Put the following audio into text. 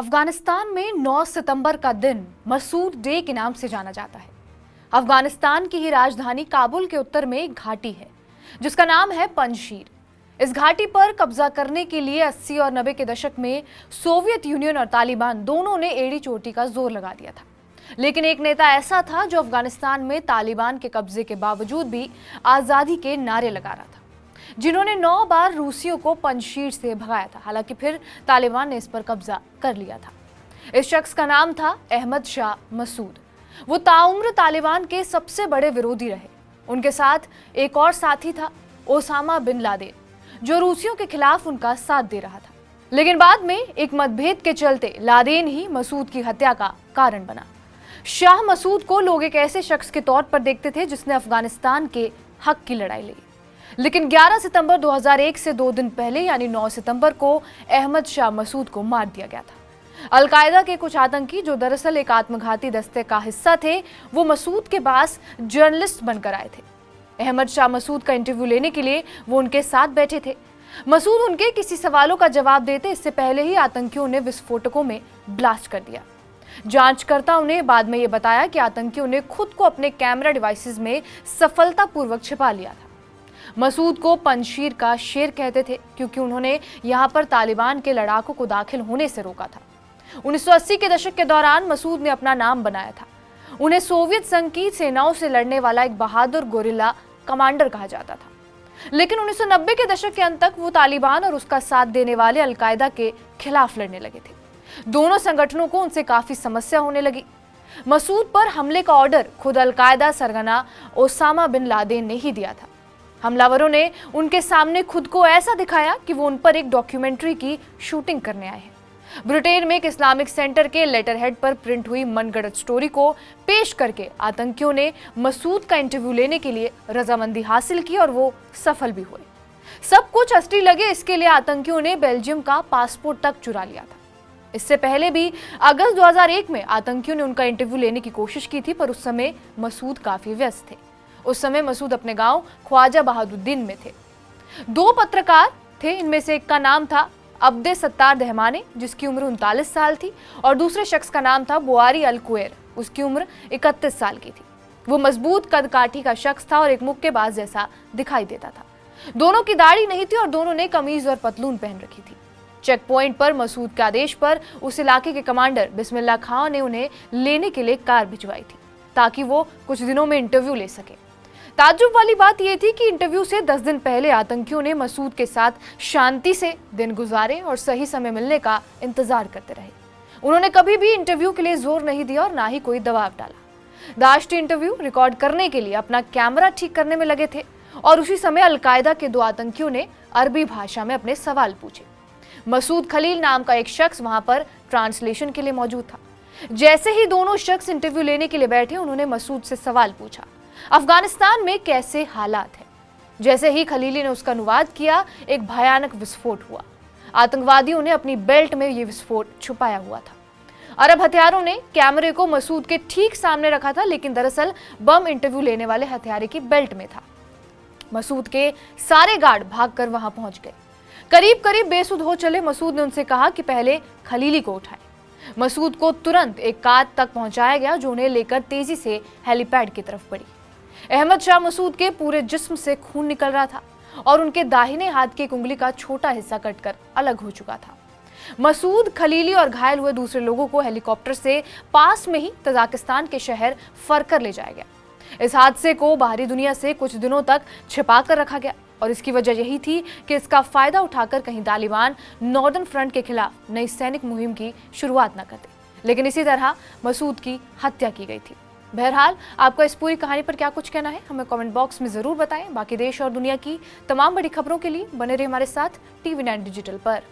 अफगानिस्तान में 9 सितंबर का दिन मसूद डे के नाम से जाना जाता है। अफगानिस्तान की ही राजधानी काबुल के उत्तर में एक घाटी है जिसका नाम है पंजशीर। इस घाटी पर कब्जा करने के लिए 80 और 90 के दशक में सोवियत यूनियन और तालिबान दोनों ने एड़ी चोटी का जोर लगा दिया था। लेकिन एक नेता ऐसा था जो अफगानिस्तान में तालिबान के कब्जे के बावजूद भी आजादी के नारे लगा रहा था, जिन्होंने 9 बार रूसियों को पंजशीर से भगाया था। हालांकि फिर तालिबान ने इस पर कब्जा कर लिया था। इस शख्स का नाम था अहमद शाह मसूद। वो ताउम्र तालिबान के सबसे बड़े विरोधी रहे। उनके साथ एक और साथी था, ओसामा बिन लादेन, जो रूसियों के खिलाफ उनका साथ दे रहा था। लेकिन बाद में एक मतभेद के चलते लादेन ही मसूद की हत्या का कारण बना। शाह मसूद को लोग एक ऐसे शख्स के तौर पर देखते थे जिसने अफगानिस्तान के हक की लड़ाई लड़ी। लेकिन 11 सितंबर 2001 से 2 दिन पहले यानी 9 सितंबर को अहमद शाह मसूद को मार दिया गया था। अल-कायदा के कुछ आतंकी जो दरअसल एक आत्मघाती दस्ते का हिस्सा थे, वो मसूद के पास जर्नलिस्ट बनकर आए थे। अहमद शाह मसूद का इंटरव्यू लेने के लिए वो उनके साथ बैठे थे। मसूद उनके किसी सवालों का जवाब देते इससे पहले ही आतंकियों ने विस्फोटकों में ब्लास्ट कर दिया। जांचकर्ताओं ने बाद में ये बताया कि आतंकियों ने खुद को अपने कैमरा डिवाइसेस में सफलतापूर्वक छिपा लिया था। मसूद को पंजशीर का शेर कहते थे क्योंकि उन्होंने यहां पर तालिबान के लड़ाकों को दाखिल होने से रोका था। 1980 के दशक के दौरान मसूद ने अपना नाम बनाया था। उन्हें सोवियत संघ की सेनाओं से लड़ने वाला एक बहादुर गोरिल्ला कमांडर कहा जाता था। लेकिन 1990 के दशक के अंत तक वो तालिबान और उसका साथ देने वाले अल-कायदा के खिलाफ लड़ने लगे थे। दोनों संगठनों को उनसे काफी समस्या होने लगी। मसूद पर हमले का ऑर्डर खुद अल-कायदा सरगना ओसामा बिन लादेन ने ही दिया था। हमलावरों ने उनके सामने खुद को ऐसा दिखाया कि वो उन पर एक डॉक्यूमेंट्री की शूटिंग करने आए हैं। ब्रिटेन में एक इस्लामिक सेंटर के लेटर हेड पर प्रिंट हुई मनगढ़ंत स्टोरी को पेश करके आतंकियों ने मसूद का इंटरव्यू लेने के लिए रजामंदी हासिल की और वो सफल भी हुए। सब कुछ असली लगे इसके लिए आतंकियों ने बेल्जियम का पासपोर्ट तक चुरा लिया था। इससे पहले भी अगस्त 2001 में आतंकियों ने उनका इंटरव्यू लेने की कोशिश की थी, पर उस समय मसूद काफी व्यस्त थे। उस समय मसूद अपने गांव ख्वाजा बहादुद्दीन में थे। 2 पत्रकार थे, इनमें से एक का नाम था अब्दे सत्तार दहमाने, जिसकी उम्र 39 साल थी, और दूसरे शख्स का नाम था बुआरी अल कुएर, उसकी उम्र 31 साल की थी। वो मजबूत कदकाठी का शख्स था और एक मुक्केबाज जैसा दिखाई देता था। दोनों की दाढ़ी नहीं थी और दोनों ने कमीज और पतलून पहन रखी थी। चेक पॉइंट पर मसूद के आदेश पर उस इलाके के कमांडर बिस्मिल्लाह खां ने उन्हें लेने के लिए कार भिजवाई थी ताकि वो कुछ दिनों में इंटरव्यू ले सके। ताज्जुब वाली बात यह थी कि इंटरव्यू से 10 दिन पहले आतंकियों ने मसूद के साथ शांति से दिन गुजारे और सही समय मिलने का इंतजार करते रहे। उन्होंने कभी भी इंटरव्यू के लिए जोर नहीं दिया और ना ही कोई दबाव डाला। दाश्त इंटरव्यू रिकॉर्ड करने के लिए अपना कैमरा ठीक करने में लगे थे और उसी समय अल-कायदा के 2 आतंकियों ने अरबी भाषा में अपने सवाल पूछे। मसूद खलील नाम का एक शख्स वहां पर ट्रांसलेशन के लिए मौजूद था। जैसे ही दोनों शख्स इंटरव्यू लेने के लिए बैठे, उन्होंने मसूद से सवाल पूछा, अफगानिस्तान में कैसे हालात हैं। जैसे ही खलीली ने उसका अनुवाद किया, एक भयानक विस्फोट हुआ। आतंकवादियों ने अपनी बेल्ट में यह विस्फोट छुपाया हुआ था। अरब हथियारों ने कैमरे को मसूद के ठीक सामने रखा था, लेकिन दरअसल बम इंटरव्यू लेने वाले हथियारे की बेल्ट में था। मसूद के सारे गार्ड भागकर वहां पहुंच गए। करीब करीब बेसुध हो चले मसूद ने उनसे कहा कि पहले खलीली को उठाएं। मसूद को तुरंत एक कार तक पहुंचाया गया जो उन्हें लेकर तेजी से हेलीपैड की तरफ बढ़ी। अहमद शाह मसूद के पूरे जिस्म से खून निकल रहा था और उनके दाहिने हाथ की एक उंगली का छोटा हिस्सा कटकर अलग हो चुका था। मसूद, खलीली और घायल हुए दूसरे लोगों को हेलीकॉप्टर से पास में ही तजाकिस्तान के शहर फरकर ले जाया गया। इस हादसे को बाहरी दुनिया से कुछ दिनों तक छिपा कर रखा गया और इसकी वजह यही थी कि इसका फायदा उठाकर कहीं तालिबान नॉर्दर्न फ्रंट के खिलाफ नई सैनिक मुहिम की शुरुआत न करते। लेकिन इसी तरह मसूद की हत्या की गई थी। बहरहाल, आपका इस पूरी कहानी पर क्या कुछ कहना है, हमें कमेंट बॉक्स में जरूर बताएं। बाकी देश और दुनिया की तमाम बड़ी खबरों के लिए बने रहिए हमारे साथ TV9 डिजिटल पर।